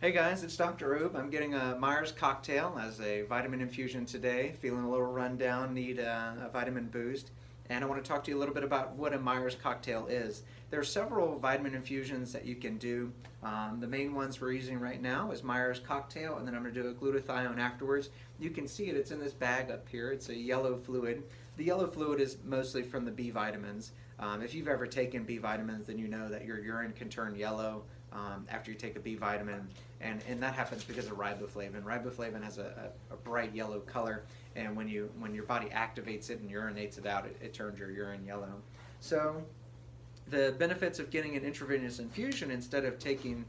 Hey guys, it's Dr. Rube. I'm getting a Myers cocktail as a vitamin infusion today. Feeling a little run down, need a vitamin boost. And I want to talk to you a little bit about what a Myers cocktail is. There are several vitamin infusions that you can do. The main ones we're using right now is Myers cocktail, and then I'm going to do a glutathione afterwards. You can see it, it's in this bag up here. It's a yellow fluid. The yellow fluid is mostly from the B vitamins. If you've ever taken B vitamins, then you know that your urine can turn yellow after you take a B vitamin, and that happens because of riboflavin. Riboflavin has a bright yellow color, and when your body activates it and urinates it out, it turns your urine yellow. So the benefits of getting an intravenous infusion instead of taking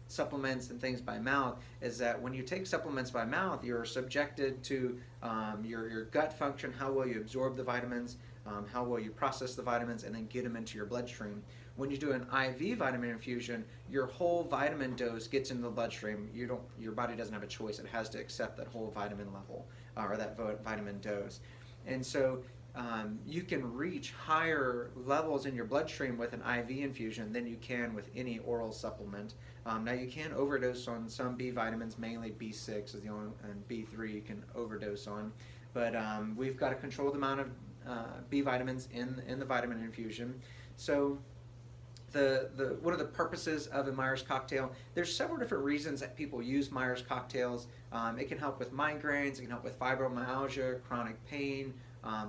supplements and things by mouth is that when you take supplements by mouth, you're subjected to your gut function, how well you absorb the vitamins, how well you process the vitamins, and then get them into your bloodstream. When you do an IV vitamin infusion, your whole vitamin dose gets into the bloodstream. Your body doesn't have a choice. It has to accept that whole vitamin level or that vitamin dose. And so you can reach higher levels in your bloodstream with an IV infusion than you can with any oral supplement. Now you can overdose on some B vitamins, mainly B6 is the only, and B3 you can overdose on. But we've got to control the amount of B vitamins in the vitamin infusion. So what are the purposes of a Myers cocktail? There's several different reasons that people use Myers cocktails. It can help with migraines, it can help with fibromyalgia, chronic pain,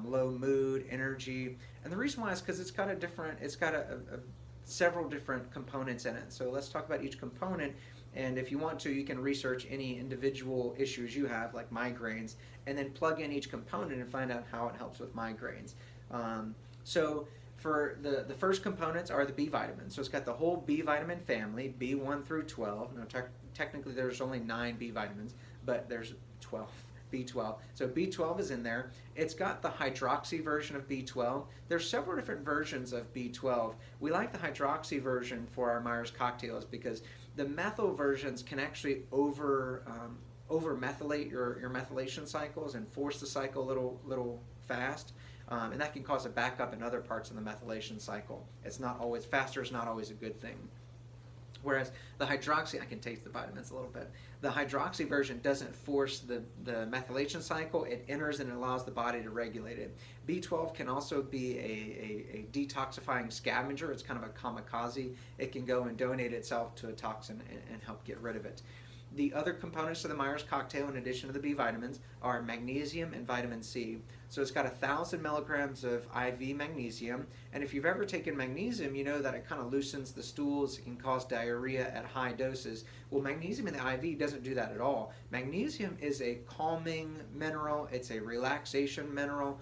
low mood, energy, and the reason why is because it's got several different components in it. So let's talk about each component, and if you want to, you can research any individual issues you have, like migraines, and then plug in each component and find out how it helps with migraines. So for the first components are the B vitamins. So it's got the whole B vitamin family, B1 through 12. Now technically there's only 9 B vitamins, but there's 12. B12. So B12 is in there. It's got the hydroxy version of B12. There's several different versions of B12. We like the hydroxy version for our Myers cocktails because the methyl versions can actually over methylate your methylation cycles and force the cycle a little fast. And that can cause a backup in other parts of the methylation cycle. It's not always faster, is not always a good thing. Whereas the hydroxy, I can taste the vitamins a little bit. The hydroxy version doesn't force the methylation cycle. It enters and it allows the body to regulate it. B12 can also be a detoxifying scavenger. It's kind of a kamikaze. It can go and donate itself to a toxin and help get rid of it. The other components of the Myers cocktail, in addition to the B vitamins, are magnesium and vitamin C. So it's got 1,000 milligrams of IV magnesium, and if you've ever taken magnesium, you know that it kind of loosens the stools, it can cause diarrhea at high doses. Well, magnesium in the IV doesn't do that at all. Magnesium is a calming mineral, it's a relaxation mineral,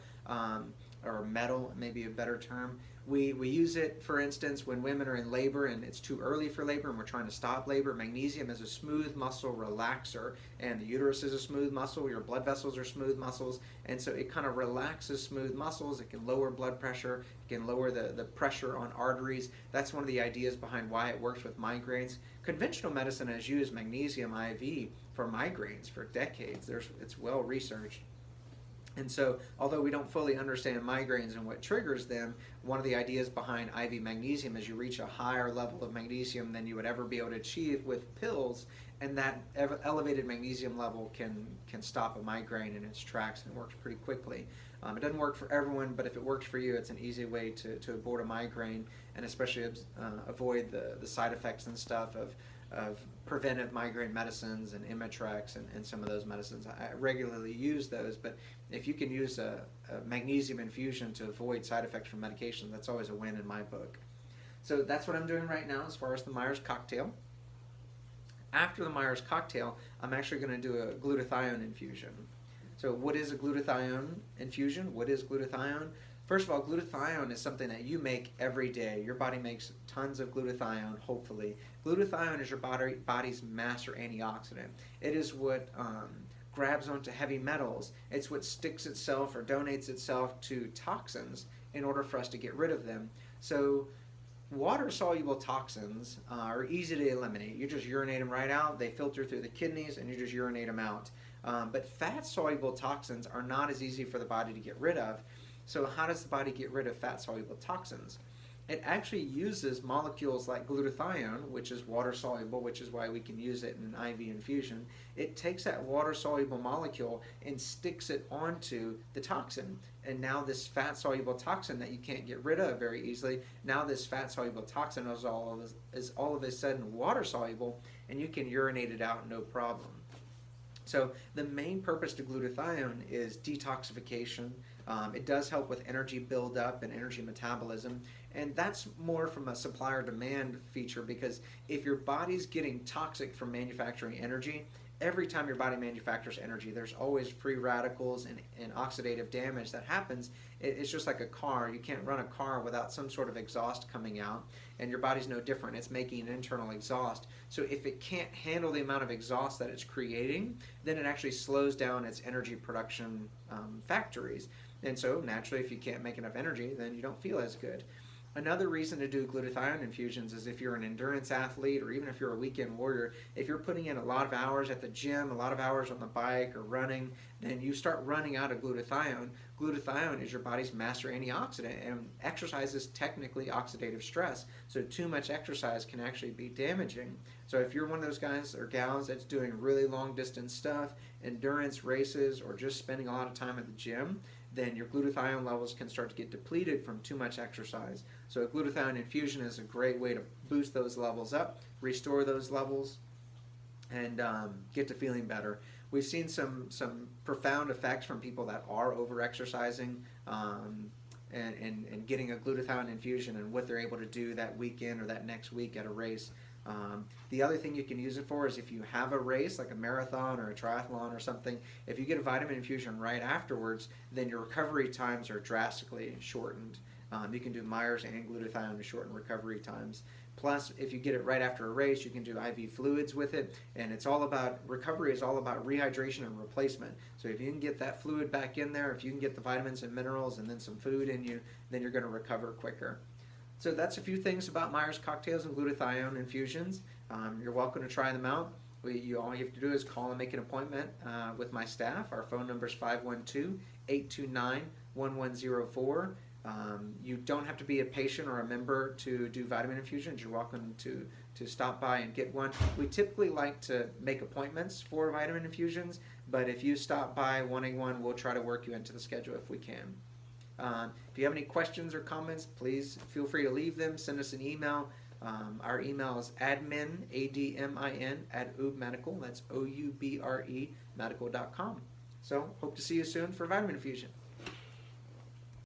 or metal, maybe a better term. We use it, for instance, when women are in labor and it's too early for labor and we're trying to stop labor. Magnesium is a smooth muscle relaxer, and the uterus is a smooth muscle, your blood vessels are smooth muscles, and so it kind of relaxes smooth muscles. It can lower blood pressure, it can lower the pressure on arteries. That's one of the ideas behind why it works with migraines. Conventional medicine has used magnesium IV for migraines for decades. It's well researched. And so, although we don't fully understand migraines and what triggers them, one of the ideas behind IV magnesium is you reach a higher level of magnesium than you would ever be able to achieve with pills, and that elevated magnesium level can stop a migraine in its tracks, and it works pretty quickly. It doesn't work for everyone, but if it works for you, it's an easy way to avoid a migraine, and especially avoid the side effects and stuff of preventive migraine medicines and Imitrex and some of those medicines. I regularly use those, but if you can use a magnesium infusion to avoid side effects from medication, that's always a win in my book. So that's what I'm doing right now as far as the Myers cocktail. After the Myers cocktail, I'm actually going to do a glutathione infusion. So what is a glutathione infusion? What is glutathione? First of all, glutathione is something that you make every day. Your body makes tons of glutathione, hopefully. Glutathione is your body's master antioxidant. It is what grabs onto heavy metals. It's what sticks itself or donates itself to toxins in order for us to get rid of them. So water-soluble toxins are easy to eliminate. You just urinate them right out. They filter through the kidneys and you just urinate them out. But fat-soluble toxins are not as easy for the body to get rid of. So how does the body get rid of fat-soluble toxins? it actually uses molecules like glutathione, which is water soluble, which is why we can use it in an IV infusion. It takes that water soluble molecule and sticks it onto the toxin. And now this fat soluble toxin that you can't get rid of very easily, now this fat soluble toxin is all of a sudden water soluble, and you can urinate it out no problem. So the main purpose to glutathione is detoxification. It does help with energy buildup and energy metabolism, and that's more from a supply or demand feature, because if your body's getting toxic from manufacturing energy, every time your body manufactures energy, there's always free radicals and oxidative damage that happens. It's just like a car. You can't run a car without some sort of exhaust coming out, and your body's no different. It's making an internal exhaust. So if it can't handle the amount of exhaust that it's creating, then it actually slows down its energy production factories. And so naturally, if you can't make enough energy, then you don't feel as good. Another reason to do glutathione infusions is if you're an endurance athlete, or even if you're a weekend warrior, if you're putting in a lot of hours at the gym, a lot of hours on the bike or running, then you start running out of glutathione. Glutathione is your body's master antioxidant, and exercise is technically oxidative stress. So too much exercise can actually be damaging. So if you're one of those guys or gals that's doing really long distance stuff, endurance races, or just spending a lot of time at the gym, then your glutathione levels can start to get depleted from too much exercise. So a glutathione infusion is a great way to boost those levels up, restore those levels, and get to feeling better. We've seen some profound effects from people that are over-exercising and getting a glutathione infusion, and what they're able to do that weekend or that next week at a race. The other thing you can use it for is if you have a race, like a marathon or a triathlon or something, if you get a vitamin infusion right afterwards, then your recovery times are drastically shortened. You can do Myers and glutathione to shorten recovery times. Plus, if you get it right after a race, you can do IV fluids with it, and it's all about, recovery is all about rehydration and replacement. So if you can get that fluid back in there, if you can get the vitamins and minerals and then some food in you, then you're going to recover quicker. So that's a few things about Myers Cocktails and Glutathione Infusions. You're welcome to try them out. All you have to do is call and make an appointment with my staff. Our phone number is 512-829-1104. You don't have to be a patient or a member to do vitamin infusions. You're welcome to stop by and get one. We typically like to make appointments for vitamin infusions, but if you stop by wanting one, we'll try to work you into the schedule if we can. If you have any questions or comments, please feel free to leave them. Send us an email. Our email is admin, ADMIN, @oubre medical. That's OUBRE medical.com. So hope to see you soon for vitamin infusion.